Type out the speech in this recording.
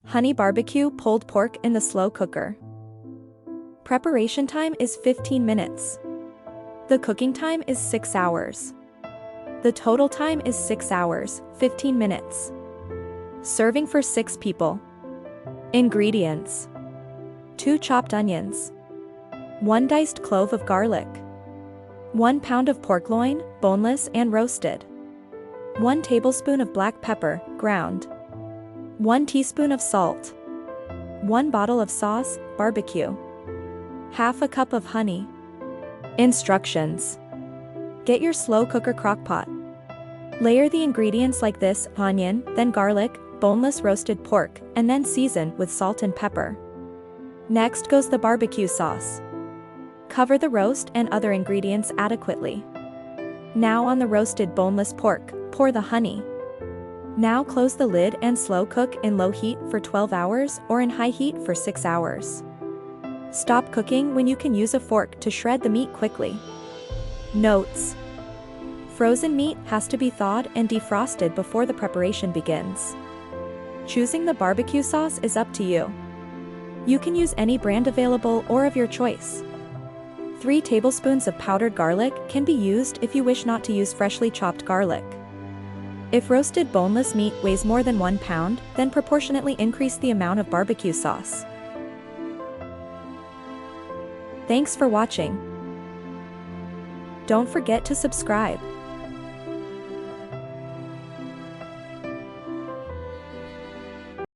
Honey barbecue pulled pork in the slow cooker. Preparation time is 15 minutes. The cooking time is 6 hours. The total time is 6 hours, 15 minutes. Serving for 6 people. Ingredients: 2 chopped onions, 1 diced clove of garlic, 1 pound of pork loin, boneless and roasted, 1 tablespoon of black pepper, ground, 1 teaspoon of salt, 1 bottle of sauce, barbecue, half a cup of honey. Instructions: get your slow cooker crockpot. Layer the ingredients like this: onion, then garlic, boneless roasted pork, and then season with salt and pepper. Next goes the barbecue sauce. Cover the roast and other ingredients adequately. Now on the roasted boneless pork, pour the honey. Now close the lid and slow cook in low heat for 12 hours or in high heat for 6 hours. Stop cooking when you can use a fork to shred the meat quickly. Notes: frozen meat has to be thawed and defrosted before the preparation begins. Choosing the barbecue sauce is up to you. You can use any brand available or of your choice. 3 tablespoons of powdered garlic can be used if you wish not to use freshly chopped garlic. If roasted boneless meat weighs more than 1 pound, then proportionately increase the amount of barbecue sauce. Thanks for watching. Don't forget to subscribe.